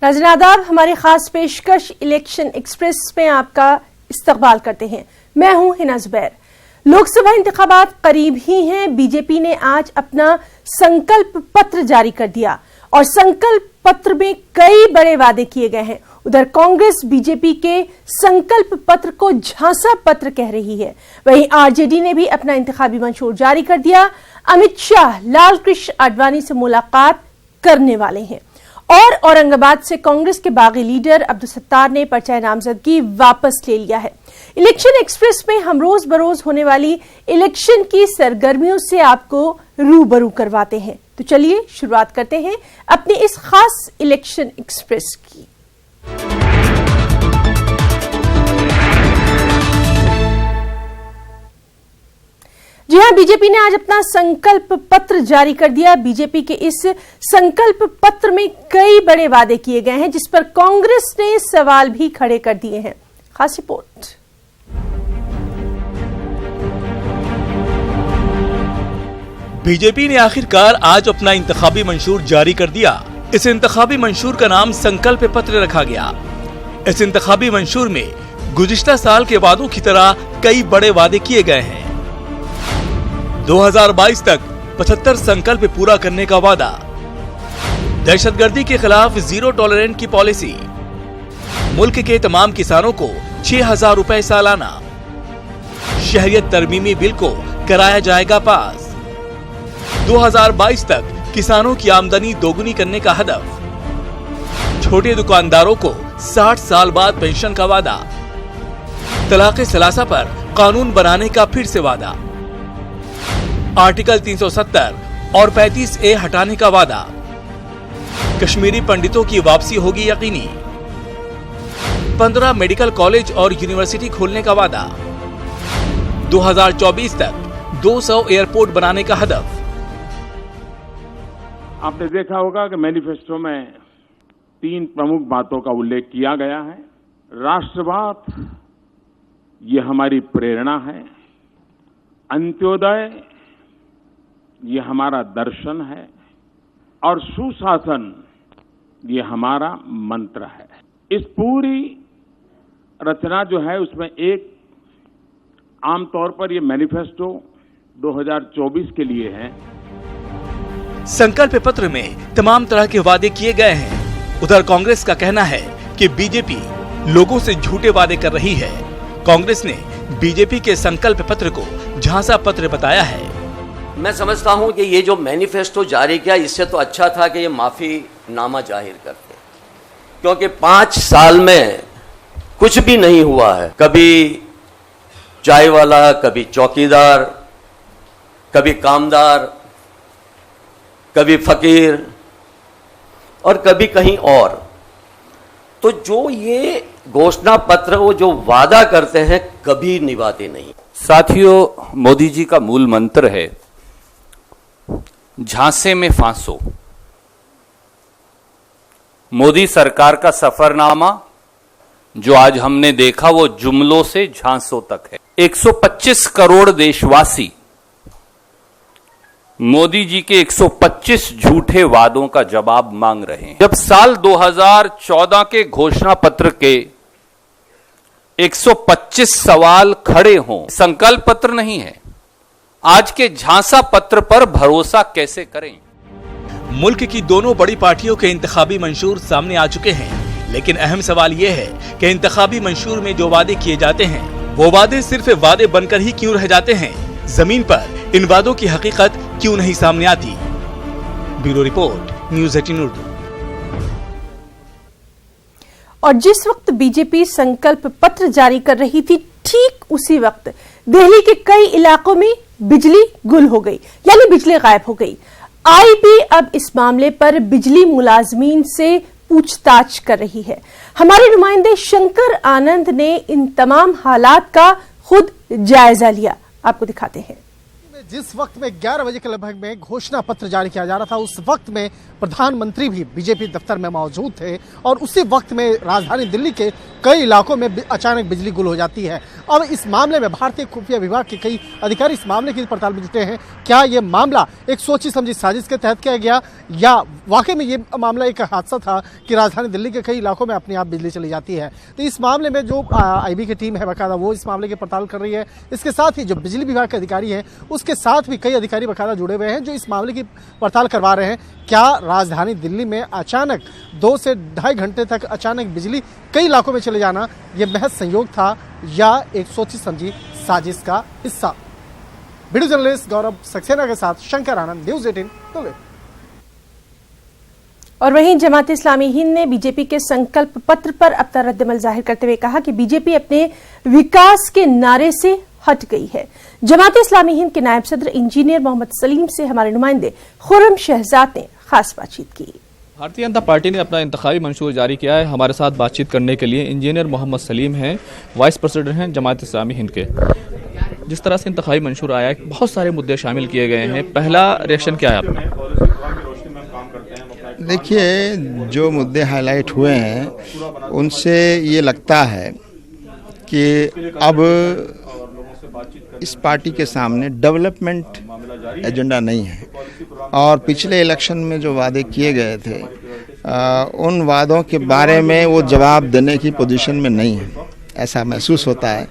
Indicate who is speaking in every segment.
Speaker 1: नाज़रीन आदाब, हमारी खास पेशकश इलेक्शन एक्सप्रेस में आपका इस्तकबाल करते हैं। मैं हूं हिना जुबैर। लोकसभा इंतखाबात करीब ही हैं। बीजेपी ने आज अपना संकल्प पत्र जारी कर दिया और संकल्प पत्र में कई बड़े वादे किए गए हैं। उधर कांग्रेस बीजेपी के संकल्प पत्र को झांसा पत्र कह रही है। वहीं आरजेडी ने भी अपना इंतखाबी मंशूर जारी कर दिया। अमित शाह लाल कृष्ण आडवाणी से मुलाकात करने वाले हैं और औरंगाबाद से कांग्रेस के बागी लीडर अब्दुल सत्तार ने पर्चा नामजदगी वापस ले लिया है। इलेक्शन एक्सप्रेस में हम रोज बरोज होने वाली इलेक्शन की सरगर्मियों से आपको रूबरू करवाते हैं। तो चलिए शुरुआत करते हैं अपनी इस खास इलेक्शन एक्सप्रेस की। जी हां, बीजेपी ने आज अपना संकल्प पत्र जारी कर दिया। बीजेपी के इस संकल्प पत्र में कई बड़े वादे किए गए हैं, जिस पर कांग्रेस ने सवाल भी खड़े कर दिए हैं। खास रिपोर्ट।
Speaker 2: बीजेपी ने आखिरकार आज अपना इंतखाबी मंशूर जारी कर दिया। इस इंतखाबी मंशूर का नाम संकल्प पत्र रखा गया। इस इंतखाबी मंशूर में गुज़िश्ता साल के वादों की तरह कई बड़े वादे किए गए हैं। 2022 तक 75 संकल्प पूरा करने का वादा, दहशतगर्दी के खिलाफ जीरो टॉलरेंस की पॉलिसी, मुल्क के तमाम किसानों को 6,000 रुपए सालाना, शहरियत तरमीमी बिल को कराया जाएगा पास, 2022 तक किसानों की आमदनी दोगुनी करने का हदफ, छोटे दुकानदारों को 60 साल बाद पेंशन का वादा, तलाक़े सलासा पर कानून बनाने का फिर से वादा, आर्टिकल 370 और 35A हटाने का वादा, कश्मीरी पंडितों की वापसी होगी यकीनी, 15 मेडिकल कॉलेज और यूनिवर्सिटी खोलने का वादा, 2024 तक 200 एयरपोर्ट बनाने का हदफ।
Speaker 3: आपने देखा होगा कि मैनिफेस्टो में 3 प्रमुख बातों का उल्लेख किया गया है। राष्ट्रवाद, ये हमारी प्रेरणा है। अंत्योदय, ये हमारा दर्शन है। और सुशासन, ये हमारा मंत्र है। इस पूरी रचना जो है उसमें एक आमतौर पर ये मैनिफेस्टो 2024 के लिए है।
Speaker 2: संकल्प पत्र में तमाम तरह के वादे किए गए हैं। उधर कांग्रेस का कहना है कि बीजेपी लोगों से झूठे वादे कर रही है। कांग्रेस ने बीजेपी के संकल्प पत्र को झांसा पत्र बताया है।
Speaker 4: मैं समझता हूं कि ये जो मैनिफेस्टो जारी किया, इससे तो अच्छा था कि ये माफीनामा जाहिर करते, क्योंकि 5 साल में कुछ भी नहीं हुआ है। कभी चाय वाला, कभी चौकीदार, कभी कामदार, कभी फकीर और कभी कहीं और। तो जो ये घोषणा पत्र, वो जो वादा करते हैं, कभी निभाते नहीं।
Speaker 5: साथियों, मोदी जी का मूल मंत्र है झांसे में फांसो। मोदी सरकार का सफरनामा जो आज हमने देखा, वो जुमलों से झांसों तक है। 125 करोड़ देशवासी मोदी जी के 125 झूठे वादों का जवाब मांग रहे हैं। जब साल 2014 के घोषणा पत्र के 125 सवाल खड़े हों, संकल्प पत्र नहीं है, आज के झांसा पत्र पर भरोसा कैसे करें?
Speaker 2: मुल्क की दोनों बड़ी पार्टियों के इंतखाबी मंशूर सामने आ चुके हैं, लेकिन अहम सवाल यह है कि इंतखाबी मंशूर में जो वादे किए जाते हैं, वो वादे सिर्फ वादे बनकर ही क्यों रह जाते हैं? जमीन पर इन वादों की हकीकत क्यों नहीं सामने आती? Bureau report, news 18 Urdu.
Speaker 1: और जिस वक्त बीजेपी संकल्प पत्र जारी कर रही थी, ठीक उसी वक्त दिल्ली के कई इलाकों में बिजली गुल हो गई, यानी बिजली गायब हो गई। आईबी अब इस मामले पर बिजली मुलाजमीन से पूछताछ कर रही है। हमारे नुमाइंदे शंकर आनंद ने इन तमाम हालात का खुद जायजा लिया, आपको दिखाते हैं।
Speaker 6: जिस वक्त में 11 बजे के लगभग में घोषणा पत्र जारी किया जा रहा था, उस वक्त में प्रधानमंत्री भी बीजेपी दफ्तर में मौजूद थे और उसी वक्त में राजधानी दिल्ली के कई इलाकों में अचानक बिजली गुल हो जाती है। अब इस मामले में भारतीय खुफिया विभाग के कई अधिकारी इस मामले की पड़ताल में जुटे हैं। क्या ये मामला एक सोची समझी साजिश के तहत किया गया या वाकई में ये मामला एक हादसा था कि राजधानी दिल्ली के कई इलाकों में अपने आप बिजली चली जाती है? तो इस मामले में जो आईबी की टीम है बकायदा वो इस मामले की पड़ताल कर रही है। इसके साथ ही जो बिजली विभाग के अधिकारी हैं उसके साथ भी कई अधिकारी बकायदा जुड़े हुए हैं जो इस मामले की पड़ताल करवा रहे हैं। क्या राजधानी दिल्ली में अचानक 2 से 2.5 घंटे तक अचानक बिजली कई इलाकों में चले जाना यह महज संयोग था या एक सोची समझी साजिश का हिस्सा? वीडियो जर्नलिस्ट गौरव सक्सेना के साथ शंकर आनंद, न्यूज़ 18 दिल्ली।
Speaker 1: और वहीं जमात इस्लामी हिंद ने बीजेपी के संकल्प पत्र पर अपना रद्दमल जाहिर करते हुए कहा कि बीजेपी अपने विकास के नारे से हट गई है। जमात इस्लामी हिंद के नायब सदर इंजीनियर मोहम्मद सलीम से हमारे नुमाइंदे खुर्रम शहजाद ने खास बातचीत की।
Speaker 7: भारतीय जनता पार्टी ने अपना इंतखाबी मंशूर जारी किया है। हमारे साथ बातचीत करने के लिए इंजीनियर मोहम्मद सलीम हैं, वाइस प्रेसिडेंट हैं जमात इस्लामी हिंद के। जिस तरह से इंतखाबी मंशूर आया है, बहुत सारे मुद्दे शामिल किए गए हैं, पहला रिएक्शन क्या है आपका?
Speaker 8: देखिए, जो मुद्दे हाईलाइट हुए हैं उनसे ये लगता है कि अब इस पार्टी के सामने डेवलपमेंट एजेंडा नहीं है और पिछले इलेक्शन में जो वादे किए गए थे उन वादों के बारे में वो जवाब देने की पोजीशन में नहीं है, ऐसा महसूस होता है।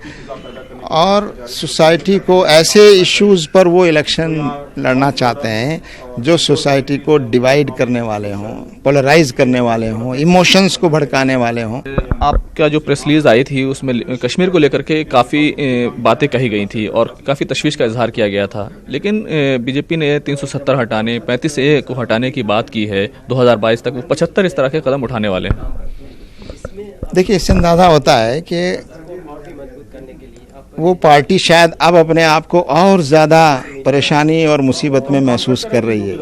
Speaker 8: और सोसाइटी को ऐसे इश्यूज़ पर वो इलेक्शन लड़ना चाहते हैं जो सोसाइटी को डिवाइड करने वाले हों, पोलराइज करने वाले हों, इमोशंस को भड़काने वाले हों।
Speaker 7: आपका जो प्रेस रिलीज आई थी उसमें कश्मीर को लेकर के काफ़ी बातें कही गई थी और काफ़ी तशवीश का इजहार किया गया था, लेकिन बीजेपी ने 370 हटाने, 35A को हटाने की बात की है। 2022 तक वो 75 इस तरह के कदम उठाने वाले हैं।
Speaker 8: देखिए, इससे अंदाज़ा होता है कि वो पार्टी शायद अब अपने आप को और ज़्यादा परेशानी और मुसीबत में महसूस कर रही है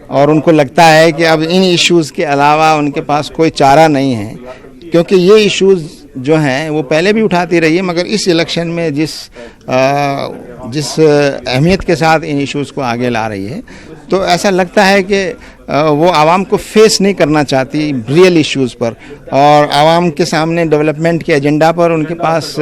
Speaker 8: और उनको लगता है कि अब इन इश्यूज़ के अलावा उनके पास कोई चारा नहीं है, क्योंकि ये इश्यूज़ जो हैं वो पहले भी उठाती रही है, मगर इस इलेक्शन में जिस अहमियत के साथ इन इश्यूज़ को आगे ला रही है, तो ऐसा लगता है कि वो आवाम को फेस नहीं करना चाहती रियल इश्यूज़ पर, और आवाम के सामने डेवलपमेंट के एजेंडा पर उनके पास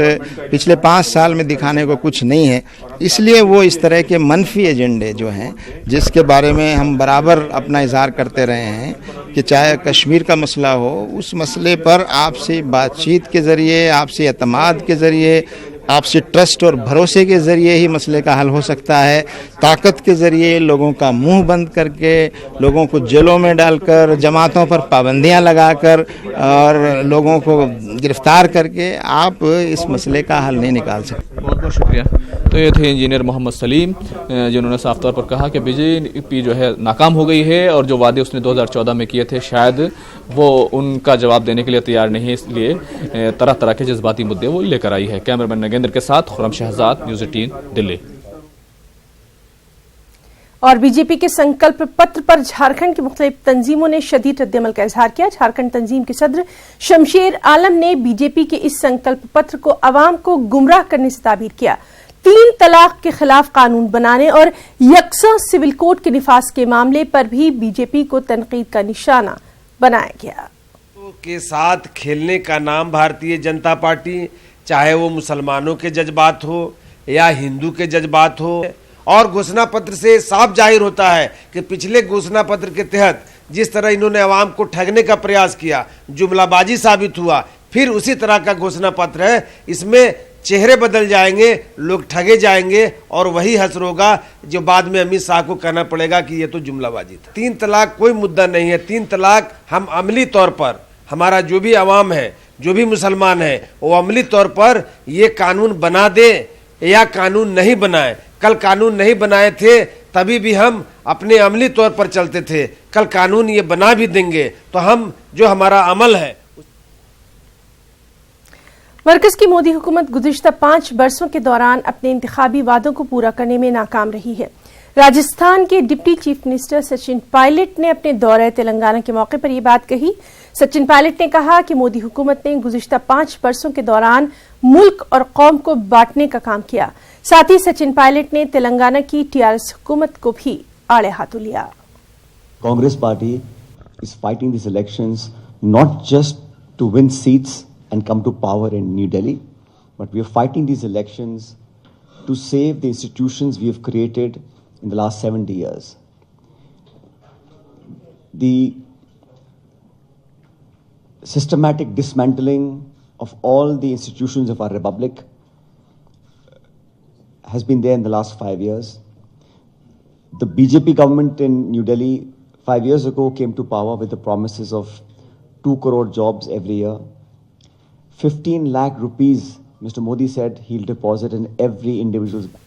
Speaker 8: पिछले 5 साल में दिखाने को कुछ नहीं है। इसलिए वो इस तरह के मनफी एजेंडे जो हैं, जिसके बारे में हम बराबर अपना इजहार करते रहे हैं कि चाहे कश्मीर का मसला हो, उस मसले पर आपसी बातचीत के ज़रिए, आपसी एतमाद के ज़रिए, आपसी ट्रस्ट और भरोसे के ज़रिए ही मसले का हल हो सकता है। ताकत के ज़रिए लोगों का मुंह बंद करके, लोगों को जेलों में डालकर, जमातों पर पाबंदियां लगाकर और लोगों को गिरफ्तार करके आप इस मसले का हल नहीं निकाल सकते।
Speaker 7: बहुत बहुत शुक्रिया। तो ये थे इंजीनियर मोहम्मद सलीम, जिन्होंने साफ तौर पर कहा कि बीजेपी जो है नाकाम हो गई है और जो वादे उसने 2014 में किए थे शायद वो उनका जवाब देने के लिए तैयार नहीं है, इसलिए तरह तरह के जज्बाती मुद्दे वो लेकर आई है। कैमरामैन नगेंद्र के साथ खुर्रम शहजाद, न्यूज़ 18 दिल्ली।
Speaker 1: और बीजेपी के संकल्प पत्र पर झारखंड की मुख्तलिफ तंजीमों ने शदीद रद्दअमल का इजहार किया। झारखंड तंजीम के सदर शमशेर आलम ने बीजेपी के इस संकल्प पत्र को अवाम को गुमराह करने से ताबीर किया। 3 तलाक के खिलाफ कानून बनाने और यकसा सिविल कोड के निफाज के मामले पर भी बीजेपी को तनकीद का निशाना बनाया गया।
Speaker 9: के साथ खेलने का नाम भारतीय जनता पार्टी, चाहे वो मुसलमानों के जज्बात हो या हिंदू के जज्बात हो, और घोषणा पत्र से साफ जाहिर होता है कि पिछले घोषणा पत्र के तहत जिस तरह इन्होंने अवाम को ठगने का प्रयास किया, जुमलाबाजी साबित हुआ, फिर उसी तरह का घोषणा पत्र है। इसमें चेहरे बदल जाएंगे, लोग ठगे जाएंगे और वही हसर होगा जो बाद में अमित शाह को कहना पड़ेगा कि ये तो जुमलाबाजी था। 3 तलाक कोई मुद्दा नहीं है। 3 तलाक हम अमली तौर पर, हमारा जो भी अवाम है, जो भी मुसलमान है, वो अमली तौर पर ये कानून बना दे या कानून नहीं बनाए। कल कानून नहीं बनाए थे तभी भी हम अपने अमली तौर पर चलते थे, कल कानून ये बना भी देंगे तो हम जो हमारा अमल है।
Speaker 1: मरकज की मोदी हुकूमत गुज़िश्ता 5 बरसों के दौरान अपने इंतखाबी वादों को पूरा करने में नाकाम रही है। राजस्थान के deputy chief minister Sachin Pilot ने अपने दौरे तेलंगाना के मौके पर यह बात कही। सचिन पायलट ने कहा कि मोदी हुकूमत ने गुज़िश्ता 5 बरसों के दौरान मुल्क और कौम को बांटने का काम किया। साथ ही सचिन पायलट ने तेलंगाना की टीआरएस हुकूमत को भी आड़े हाथों लिया।
Speaker 10: Congress party is fighting these elections not just to win seats and come to power in New Delhi, but we are fighting these elections to save the institutions we have created in the last 70 years. The systematic dismantling of all the institutions of our republic has been there in the last 5 years. The BJP government in New Delhi 5 years ago came to power with the promises of 2 crore jobs every year. 15 lakh rupees, Mr. Modi said he'll deposit in every individual's bank.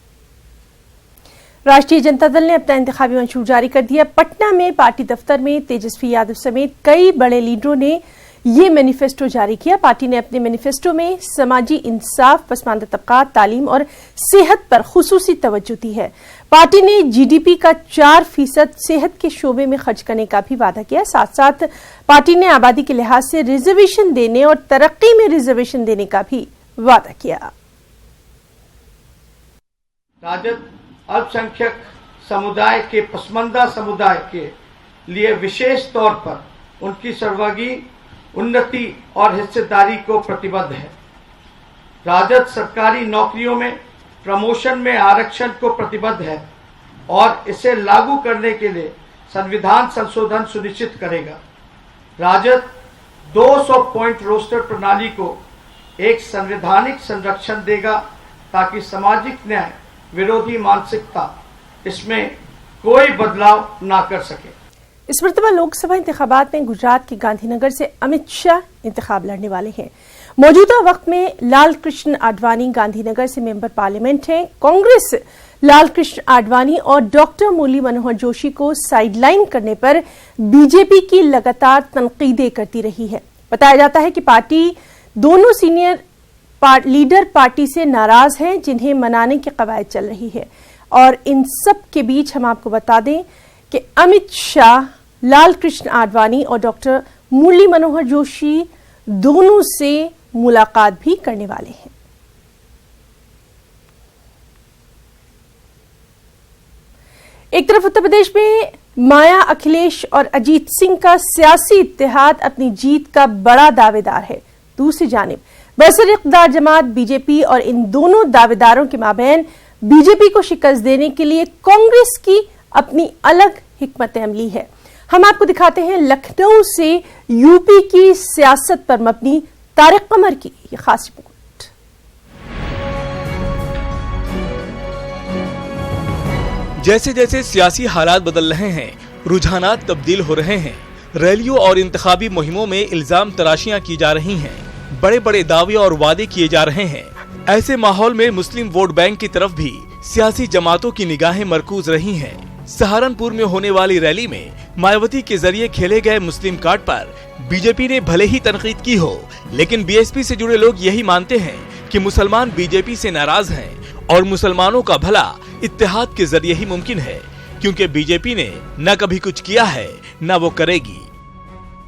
Speaker 1: राष्ट्रीय जनता दल ने अपना इंतखाबी मंशूर जारी कर दिया। पटना में party दफ्तर में तेजस्वी यादव समेत कई बड़े लीडरों ने ये मैनिफेस्टो जारी किया। पार्टी ने अपने मैनिफेस्टो में समाजी इंसाफ, पसमानदा तबकात, तालीम और सेहत पर खुसूसी तवज्जो दी है। पार्टी ने जीडीपी का 4% सेहत के शोबे में खर्च करने का भी वादा किया। साथ साथ पार्टी ने आबादी के लिहाज से रिजर्वेशन देने और तरक्की में रिजर्वेशन देने का भी वादा किया।
Speaker 11: राजद अल्पसंख्यक समुदाय के, पसमानदा समुदाय के लिए विशेष तौर पर उनकी सर्वांगीण उन्नति और हिस्सेदारी को प्रतिबद्ध है। राजद सरकारी नौकरियों में प्रमोशन में आरक्षण को प्रतिबद्ध है और इसे लागू करने के लिए संविधान संशोधन सुनिश्चित करेगा। राजद 200 पॉइंट रोस्टर प्रणाली को एक संवैधानिक संरक्षण देगा ताकि सामाजिक न्याय विरोधी मानसिकता इसमें कोई बदलाव ना कर सके।
Speaker 1: इस मरतबा लोकसभा इंतखाबात में गुजरात के गांधीनगर से अमित शाह इंतखाब लड़ने वाले हैं। मौजूदा वक्त में लाल कृष्ण आडवाणी गांधीनगर से मेंबर पार्लियामेंट हैं। कांग्रेस लाल कृष्ण आडवाणी और डॉक्टर मुरली मनोहर जोशी को साइडलाइन करने पर बीजेपी की लगातार तनकीदें करती रही है। बताया जाता है कि पार्टी दोनों सीनियर लीडर पार्टी से नाराज हैं, जिन्हें मनाने की कवायद चल रही है। और इन सब के बीच हम आपको बता दें कि अमित शाह लाल कृष्ण आडवाणी और डॉक्टर मुरली मनोहर जोशी दोनों से मुलाकात भी करने वाले हैं। एक तरफ उत्तर प्रदेश में माया, अखिलेश और अजीत सिंह का सियासी इत्तेहाद अपनी जीत का बड़ा दावेदार है। दूसरी जानिब बरसर इक़्तिदार जमात बीजेपी और इन दोनों दावेदारों के माबैन बीजेपी को शिकस्त देने के लिए कांग्रेस की अपनी अलग हिकमत अमली है। हम आपको दिखाते हैं लखनऊ से यूपी की सियासत पर मबनी तारिक कमर की ये खास रिपोर्ट।
Speaker 2: जैसे जैसे सियासी हालात बदल रहे हैं, रुझानात तब्दील हो रहे हैं, रैलियों और इंतखाबी मुहिमों में इल्जाम तराशियां की जा रही हैं, बड़े बड़े दावे और वादे किए जा रहे हैं। ऐसे माहौल में मुस्लिम वोट बैंक की तरफ भी सियासी जमातों की निगाहें मरकूज रही हैं। सहारनपुर में होने वाली रैली में मायावती के जरिए खेले गए मुस्लिम कार्ड पर बीजेपी ने भले ही तनकीद की हो, लेकिन बीएसपी से जुड़े लोग यही मानते हैं कि मुसलमान बीजेपी से नाराज हैं और मुसलमानों का भला इत्तेहाद के जरिए ही मुमकिन है, क्योंकि बीजेपी ने न कभी कुछ किया है न वो करेगी।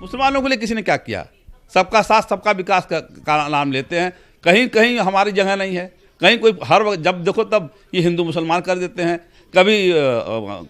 Speaker 12: मुसलमानों के लिए किसी ने क्या किया? सबका साथ सबका विकास का नाम लेते हैं। कहीं कहीं हमारी जगह नहीं है, कहीं कोई हर वक्त जब देखो तब ये हिंदू मुसलमान कर देते हैं। कभी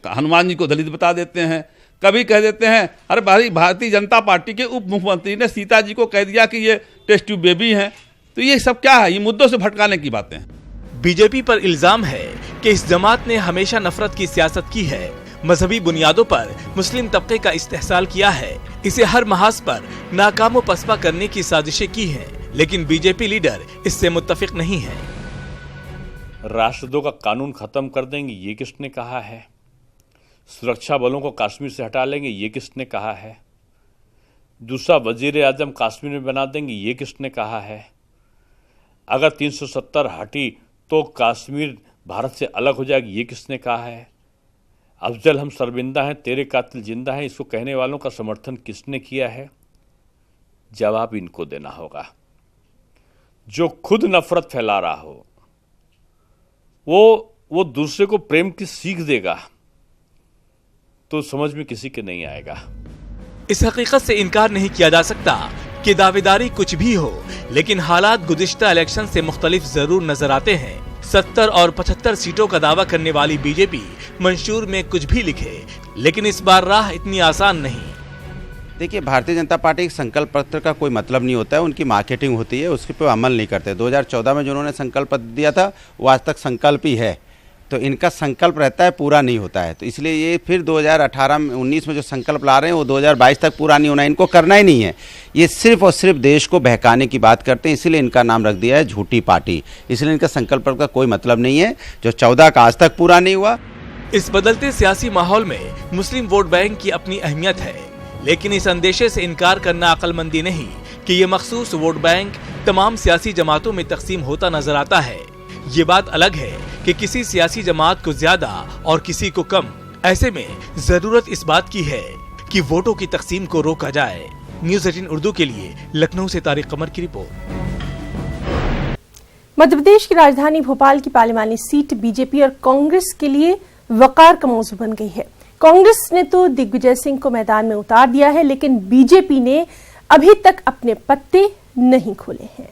Speaker 12: हनुमान जी को दलित बता देते हैं, कभी कह देते हैं अरे भाई भारतीय जनता पार्टी के उप मुख्यमंत्री ने सीता जी को कह दिया कि ये टेस्ट ट्यूब बेबी हैं। तो ये सब क्या है? ये मुद्दों से भटकाने की बातें हैं।
Speaker 2: बीजेपी पर इल्जाम है कि इस जमात ने हमेशा नफरत की सियासत की है, मजहबी बुनियादों पर मुस्लिम तबके का इस्तेहसाल किया है, इसे हर महाज पर नाकाम व पसपा करने की साजिशें की हैं, लेकिन बीजेपी लीडर इससे मुत्तफिक नहीं है।
Speaker 5: राष्ट्रद्रोह का कानून खत्म कर देंगे, ये किसने कहा है? सुरक्षा बलों को कश्मीर से हटा लेंगे, ये किसने कहा है? दूसरा वजीर आजम कश्मीर में बना देंगे, ये किसने कहा है? अगर 370 हटी तो कश्मीर भारत से अलग हो जाएगी, ये किसने कहा है? अफजल हम शर्मिंदा हैं, तेरे कातिल जिंदा हैं, इसको कहने वालों का समर्थन किसने किया है? जवाब इनको देना होगा। जो खुद नफरत फैला रहा हो वो दूसरे को प्रेम की सीख देगा तो समझ में किसी के नहीं आएगा।
Speaker 2: इस हकीकत से इनकार नहीं किया जा सकता कि दावेदारी कुछ भी हो, लेकिन हालात गुज़िश्ता इलेक्शन से मुख्तलिफ जरूर नजर आते हैं। 70 और 75 सीटों का दावा करने वाली बीजेपी मंशूर में कुछ भी लिखे, लेकिन इस बार राह इतनी आसान नहीं।
Speaker 13: देखिए, भारतीय जनता पार्टी के संकल्प पत्र का कोई मतलब नहीं होता है, उनकी मार्केटिंग होती है, उसके पे अमल नहीं करते। 2014 में जो उन्होंने संकल्प पत्र दिया था वो आज तक संकल्प ही है, तो इनका संकल्प रहता है, पूरा नहीं होता है। तो इसलिए ये फिर 2018 में 19 में जो संकल्प ला रहे हैं वो 2022 तक पूरा नहीं होना है, इनको करना ही नहीं है। ये सिर्फ और सिर्फ देश को बहकाने की बात करते हैं, इसीलिए इनका नाम रख दिया है झूठी पार्टी। इसलिए इनका संकल्प पत्र का कोई मतलब नहीं है, जो 14 का आज तक पूरा नहीं हुआ।
Speaker 2: इस बदलते सियासी माहौल में मुस्लिम वोट बैंक की अपनी अहमियत है, लेकिन इस अंदेशे से इनकार करना अक्लमंदी नहीं कि ये मखसूस वोट बैंक तमाम सियासी जमातों में तकसीम होता नजर आता है। ये बात अलग है कि किसी सियासी जमात को ज्यादा और किसी को कम। ऐसे में जरूरत इस बात की है कि वोटों की तकसीम को रोका जाए। न्यूज़ 18 उर्दू के लिए लखनऊ से तारिक कमर की रिपोर्ट।
Speaker 1: मध्य प्रदेश की राजधानी भोपाल की पार्लिमानी सीट बीजेपी और कांग्रेस के लिए वकार का मौजू बन गई है। कांग्रेस ने तो दिग्विजय सिंह को मैदान में उतार दिया है, लेकिन बीजेपी ने अभी तक अपने पत्ते नहीं खोले हैं।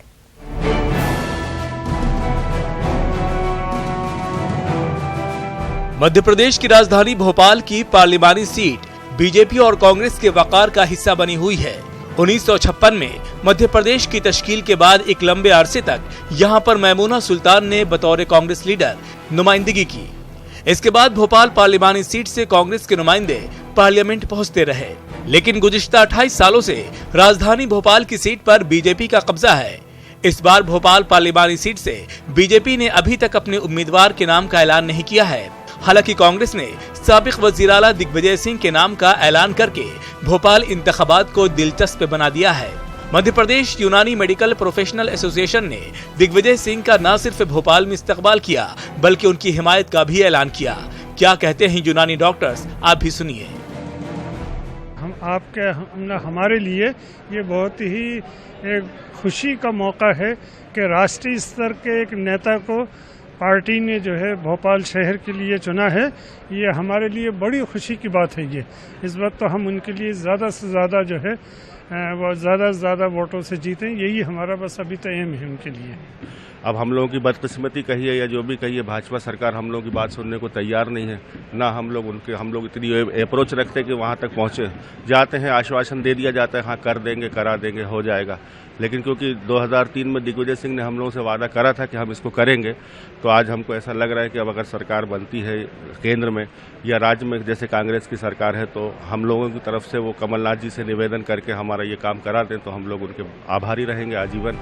Speaker 2: मध्य प्रदेश की राजधानी भोपाल की पार्लिमानी सीट बीजेपी और कांग्रेस के वकार का हिस्सा बनी हुई है। 1956 में मध्य प्रदेश की तश्कील के बाद एक लंबे अरसे तक यहां पर मैमूना सुल्तान ने बतौर कांग्रेस लीडर नुमाइंदगी की। इसके बाद भोपाल पार्लिमानी सीट से कांग्रेस के नुमाइंदे पार्लियामेंट पहुंचते रहे, लेकिन गुज़िश्ता 28 सालों से राजधानी भोपाल की सीट पर बीजेपी का कब्जा है। इस बार भोपाल पार्लिमानी सीट से बीजेपी ने अभी तक अपने उम्मीदवार के नाम का ऐलान नहीं किया है। हालांकि कांग्रेस ने साबिक वज़ीर आला दिग्विजय सिंह के नाम का ऐलान करके भोपाल इंतखाबात को दिलचस्प बना दिया है। मध्य प्रदेश यूनानी मेडिकल प्रोफेशनल एसोसिएशन ने दिग्विजय सिंह का न सिर्फ भोपाल में इस्तकबाल किया, बल्कि उनकी हिमायत का भी ऐलान किया। क्या कहते हैं यूनानी डॉक्टर्स, आप भी सुनिए।
Speaker 14: हमारे लिए ये बहुत ही एक खुशी का मौका है कि राष्ट्रीय स्तर के एक नेता को पार्टी ने जो है भोपाल शहर के लिए चुना है। ये हमारे लिए बड़ी खुशी की बात है। ये इस वक्त तो हम उनके लिए ज़्यादा से ज़्यादा जो है वो ज़्यादा से ज़्यादा वोटों से जीतें, यही हमारा बस अभी तो एम है उनके लिए।
Speaker 15: अब हम लोगों की बदकिस्मती कहिए या जो भी कहिए, भाजपा सरकार हम लोगों की बात सुनने को तैयार नहीं है। ना हम लोग इतनी अप्रोच रखते कि वहाँ तक पहुँचे। जाते हैं, आश्वासन दे दिया जाता है, हाँ कर देंगे, करा देंगे, हो जाएगा। लेकिन क्योंकि 2003 में दिग्विजय सिंह ने हम लोगों से वादा करा था कि हम इसको करेंगे, तो आज हमको ऐसा लग रहा है कि अब अगर सरकार बनती है केंद्र में या राज्य में, जैसे कांग्रेस की सरकार है, तो हम लोगों की तरफ से वो कमलनाथ जी से निवेदन करके हमारा ये काम करा दें, तो हम लोग उनके आभारी रहेंगे आजीवन।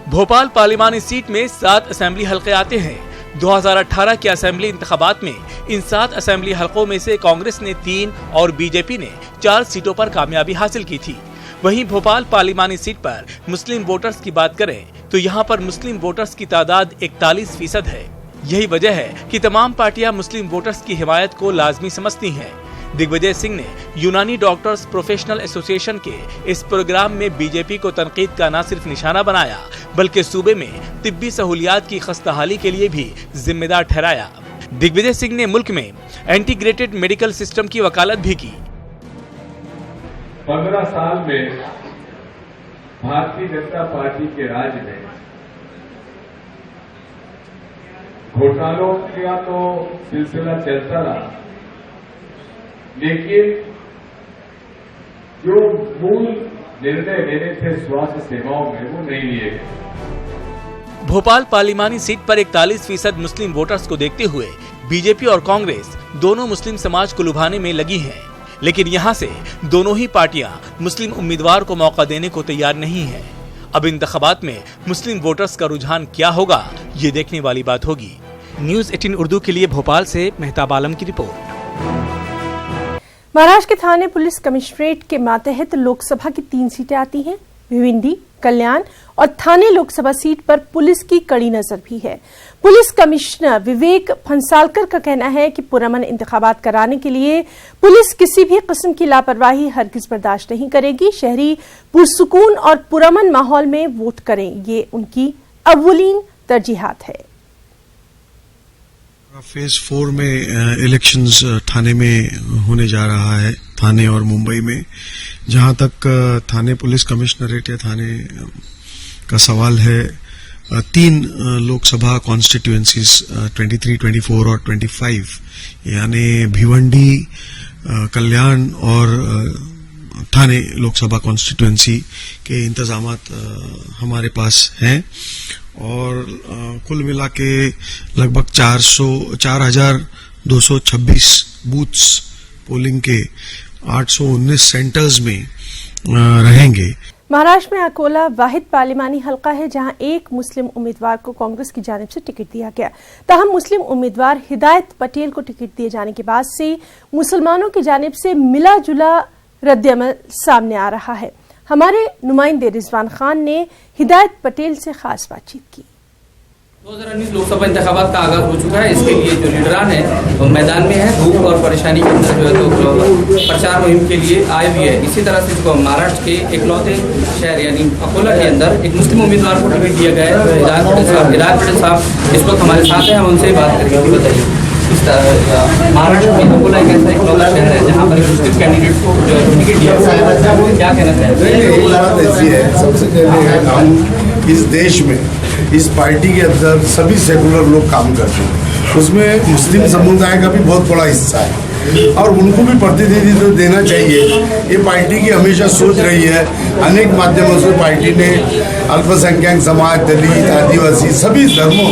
Speaker 2: भोपाल पार्लिमानी सीट में 7 असेंबली हलके आते हैं। 2018 के असेंबली इंतखाबात में इन 7 असेंबली हलकों में से कांग्रेस ने 3 और बीजेपी ने 4 सीटों पर कामयाबी हासिल की थी। वहीं भोपाल पार्लिमानी सीट पर मुस्लिम वोटर्स की बात करें तो यहां पर मुस्लिम वोटर्स की तादाद 41% है। यही वजह है कि तमाम पार्टियां मुस्लिम वोटर्स की हिमायत को लाजमी समझती हैं। दिग्विजय सिंह ने यूनानी डॉक्टर्स प्रोफेशनल एसोसिएशन के इस प्रोग्राम में बीजेपी को तनकीद का न सिर्फ निशाना बनाया, बल्कि सूबे में तिब्बी सहूलियात की खस्ताहाली के लिए भी जिम्मेदार ठहराया। दिग्विजय सिंह ने मुल्क में इंटीग्रेटेड मेडिकल सिस्टम की वकालत भी की।
Speaker 16: 15 साल में भारतीय जनता पार्टी के राज में घोटालों का तो सिलसिला चलता रहा, लेकिन जो मूल निर्णय लेने थे स्वास्थ्य सेवाओं में, वो नहीं लिए गए।
Speaker 2: भोपाल पार्लिमानी सीट पर 41% मुस्लिम वोटर्स को देखते हुए बीजेपी और कांग्रेस दोनों मुस्लिम समाज को लुभाने में लगी हैं, लेकिन यहां से दोनों ही पार्टियां मुस्लिम उम्मीदवार को मौका देने को तैयार नहीं हैं। अब इंतखाबात में मुस्लिम वोटर्स का रुझान क्या होगा, ये देखने वाली बात होगी। न्यूज़ 18 उर्दू के लिए भोपाल से मेहताब आलम की रिपोर्ट।
Speaker 1: महाराष्ट्र के थाने पुलिस कमिश्नरेट के मातहत लोकसभा की 3 सीटें आती हैं। भिवंडी, कल्याण और थाने लोकसभा सीट पर पुलिस की कड़ी नजर भी है। पुलिस कमिश्नर विवेक फंसालकर का कहना है कि पुरअमन इंतखाबात कराने के लिए पुलिस किसी भी किस्म की लापरवाही हरगिज बर्दाश्त नहीं करेगी। शहरी पुरसुकून और पुरअमन माहौल में वोट करें, ये उनकी अव्वलीन तरजीहात है।
Speaker 17: फेज 4 में इलेक्शंस थाने में होने जा रहा है, थाने और मुंबई में। जहां तक थाने पुलिस कमिश्नरेट या थाने का सवाल है, 3 लोकसभा कॉन्स्टिट्यूएंसीज 23, 24 और 25 यानी भिवंडी, कल्याण और थाने लोकसभा कॉन्स्टिट्यूएंसी के इंतजामात हमारे पास हैं और कुल मिला के लगभग 4,226 बूथ्स पोलिंग के 819 सेंटर्स में रहेंगे।
Speaker 1: महाराष्ट्र में अकोला वाहिद पार्लिमानी हलका है जहां एक मुस्लिम उम्मीदवार को कांग्रेस की जानिब से टिकट दिया गया। ताहम मुस्लिम उम्मीदवार हिदायत पटेल को टिकट दिए जाने के बाद से मुसलमानों की जानिब से मिला जुला रद्द-ए-अमल सामने आ रहा है। हमारे नुमाइंदे रिजवान खान ने हिदायत पटेल से खास बातचीत की।
Speaker 18: 2019 लोकसभा इंतखाबात का आगाज हो चुका है। इसके लिए जो लीडरान है वो मैदान में है, धूप और परेशानी के अंदर जो है तो प्रचार मुहिम के लिए आए भी है। इसी तरह से महाराष्ट्र के इकलौते शहर यानी अकोला के अंदर एक मुस्लिम उम्मीदवार को टिकट दिया गया है, हिदायत पटेल साहब इस वक्त हमारे साथ हैं, हम उनसे बात करेंगे। बताइए, महाराष्ट्र में अकोला एक ऐसा इकलौता शहर है जहाँ पर मुस्लिम कैंडिडेट को जो टिकट दिया गया है, क्या कहना चाहेंगे?
Speaker 19: सबसे पहले हम इस देश में इस पार्टी के अंदर सभी सेकुलर लोग काम करते हैं, उसमें मुस्लिम समुदाय का भी बहुत बड़ा हिस्सा है और उनको भी प्रतिनिधित्व देना चाहिए। ये पार्टी की हमेशा सोच रही है, अनेक माध्यमों से पार्टी ने अल्पसंख्यक समाज, दलित, आदिवासी सभी धर्मों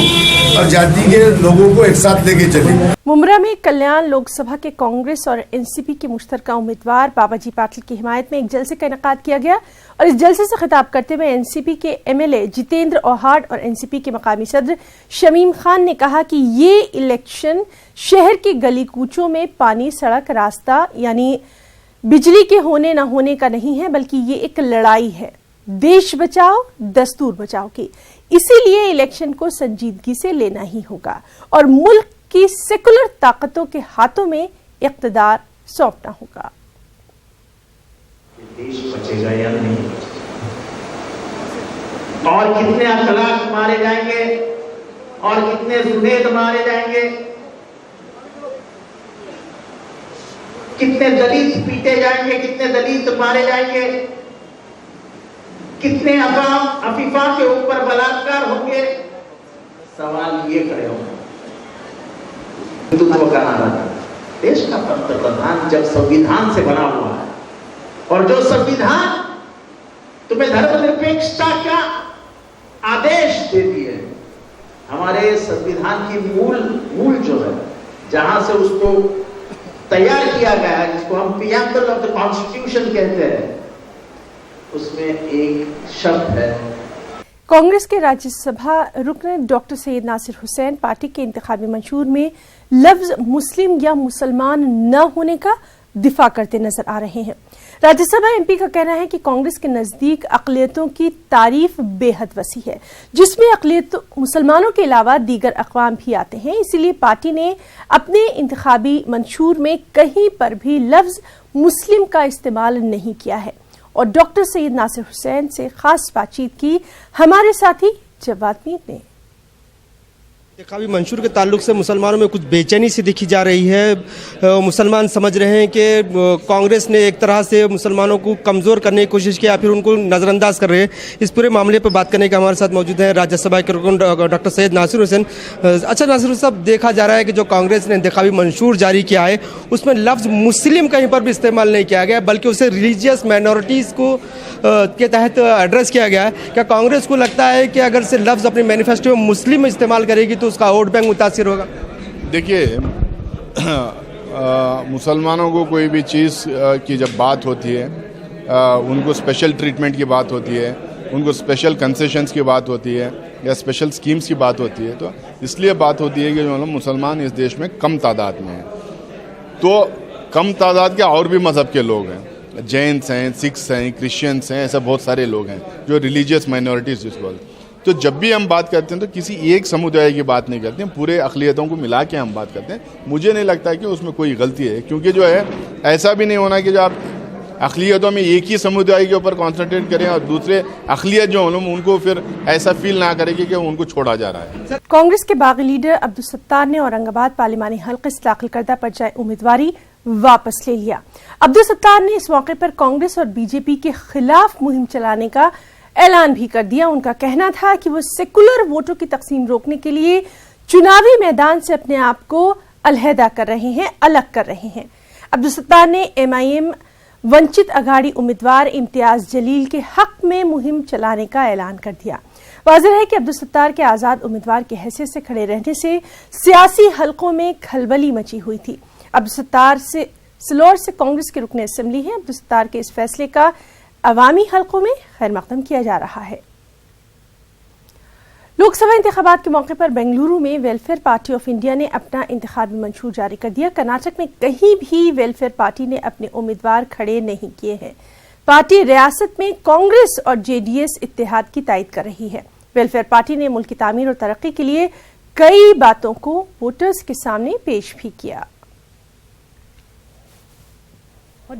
Speaker 19: और जाति के लोगों को एक साथ लेके चली।
Speaker 1: मुमरा में कल्याण लोकसभा के कांग्रेस और एनसीपी के मुश्तरका उम्मीदवार बाबाजी पाटिल की हिमायत में एक जलसे का इनेकाद किया गया और इस जलसे से खिताब करते हुए एनसीपी के एमएलए जितेंद्र औहाड और एनसीपी के मकामी सदर शमीम खान ने कहा कि ये इलेक्शन शहर के गली कूचों में पानी, सड़क, रास्ता यानी बिजली के होने न होने का नहीं है, बल्कि ये एक लड़ाई है देश बचाओ दस्तूर बचाओ की। इसीलिए इलेक्शन को संजीदगी से लेना ही होगा और मुल्क की सेकुलर ताकतों के हाथों में इख्तिदार सौंपना होगा।
Speaker 20: देश बचेगा या नहीं, और कितने अखलाक मारे जाएंगे और कितने जुनेद मारे जाएंगे, कितने दलित पीटे जाएंगे, कितने दलित मारे जाएंगे, कितने अफीफा के ऊपर बलात्कार होंगे। सवाल ये खड़े होंगे, हिंदुत्व का नारा देश का पंतप्रधान जब संविधान से बना हुआ है और जो संविधान तुम्हें धर्मनिरपेक्षता का आदेश देती है, हमारे संविधान की मूल जो है जहां से उसको तैयार किया गया है, जिसको हम प्रीएम्बल ऑफ द कॉन्स्टिट्यूशन कहते हैं, उसमें एक शब्द है।
Speaker 1: कांग्रेस के राज्यसभा रुकन डॉक्टर सैयद नासिर हुसैन पार्टी के इंतखाबी मंशूर में लफ्ज मुस्लिम या मुसलमान न होने का दिफा करते नजर आ रहे हैं। राज्यसभा एमपी का कहना है कि कांग्रेस के नजदीक अक़लियतों की तारीफ बेहद वसी है, जिसमें अक़लियत मुसलमानों के अलावा दीगर अक़वाम भी आते हैं। इसीलिए पार्टी ने अपने इंतखाबी मंशूर में कहीं पर भी लफ्ज मुस्लिम का इस्तेमाल नहीं किया है। और डॉक्टर सैयद नासिर हुसैन से खास बातचीत की हमारे साथी जवाद मीर ने।
Speaker 21: इंतखाबी मंशूर के ताल्लुक से मुसलमानों में कुछ बेचैनी सी दिखी जा रही है। मुसलमान समझ रहे हैं कि कांग्रेस ने एक तरह से मुसलमानों को कमज़ोर करने की कोशिश की या फिर उनको नज़रअंदाज कर रहे हैं। इस पूरे मामले पर बात करने के हमारे साथ मौजूद हैं राज्यसभा के रुकन डॉक्टर सैयद नासिर हुसैन। अच्छा नासिर साहब, देखा जा रहा है कि जो कांग्रेस ने इंतखाबी मंशूर जारी किया है उसमें लफ्ज़ मुस्लिम कहीं पर भी इस्तेमाल नहीं किया गया, बल्कि उसे रिलीजियस माइनॉरिटीज़ को के तहत एड्रेस किया गया है। क्या कांग्रेस को लगता है कि अगर से लफ्ज़ अपने मैनिफेस्टो में मुस्लिम इस्तेमाल करेगी तो उसका वोट बैंक मुतासिर होगा?
Speaker 22: देखिए, मुसलमानों को कोई भी चीज़ की जब बात होती है, उनको स्पेशल ट्रीटमेंट की बात होती है, उनको स्पेशल कंसेशंस की बात होती है या स्पेशल स्कीम्स की बात होती है, तो इसलिए बात होती है कि जो मुसलमान इस देश में कम तादाद में हैं। तो कम तादाद के और भी मज़हब के लोग हैं, जैन्स हैं, सिख्स हैं, क्रिश्चियंस हैं, ऐसे बहुत सारे लोग हैं जो रिलीजियस माइनॉरिटीज़ जिसको। तो जब भी हम बात करते हैं तो किसी एक समुदाय की बात नहीं करते हैं, पूरे अक़लियतों को मिला के हम बात करते हैं। मुझे नहीं लगता कि उसमें कोई गलती है, क्योंकि जो है ऐसा भी नहीं होना कि जो आप अक़लियतों में एक ही समुदाय के ऊपर कॉन्सेंट्रेट करें और दूसरे अक़लियत जो उनको फिर ऐसा फील ना करेगी कि उनको छोड़ा जा रहा है।
Speaker 1: कांग्रेस के बागी लीडर अब्दुल सत्तार ने औरंगाबाद पार्लिमानी हल्के से दाखिल करदा पर्चा उम्मीदवारी वापस ले लिया। अब्दुल सत्तार ने इस मौके पर कांग्रेस और बीजेपी के खिलाफ मुहिम चलाने का ऐलान भी कर दिया। उनका कहना था कि वो सेकुलर वोटों की तकसीम रोकने के लिए चुनावी मैदान से अपने आप को अलहदा कर रहे हैं, अलग कर रहे हैं। अब्दुल सत्तार ने एमआईएम वंचित अघाड़ी उम्मीदवार इम्तियाज जलील के हक में मुहिम चलाने का ऐलान कर दिया। वाज़ेह है कि अब्दुल सत्तार के आजाद उम्मीदवार की हैसियत से खड़े रहने से सियासी हलकों में खलबली मची हुई थी। अब्दुल सत्तार से सिलौर से कांग्रेस के रुकने असेंबली है। अब्दुल सत्तार के इस फैसले का अवामी हलकों में खैर मकदम किया जा रहा है। लोकसभा इंतखाबात के मौके पर बेंगलुरु में वेलफेयर पार्टी ऑफ इंडिया ने अपना इंतखाबी मंशूर जारी कर दिया। कर्नाटक में कहीं भी वेलफेयर पार्टी ने अपने उम्मीदवार खड़े नहीं किए हैं। पार्टी रियासत में कांग्रेस और जेडीएस इत्तेहाद की तायद कर रही है। वेलफेयर पार्टी ने मुल्क की तामीर और तरक्की के लिए कई बातों को वोटर्स के सामने पेश भी किया।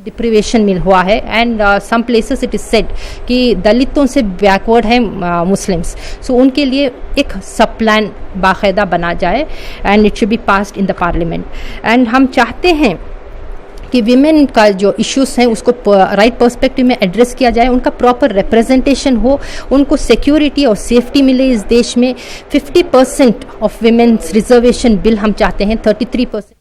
Speaker 3: डिप्रिवेशन मिल हुआ है and some places it is said कि दलितों से बैकवर्ड है मुस्लिम्स, सो उनके लिए एक सब प्लान बाकायदा बना जाए and it should be passed in the parliament. And हम चाहते हैं कि विमेन का जो इश्यूज हैं उसको राइट पर्सपेक्टिव में एड्रेस किया जाए, उनका प्रॉपर रिप्रेजेंटेशन हो, उनको सिक्योरिटी और सेफ्टी मिले इस देश में। 50% ऑफ विमेन्स रिजर्वेशन बिल हम चाहते हैं, 33%।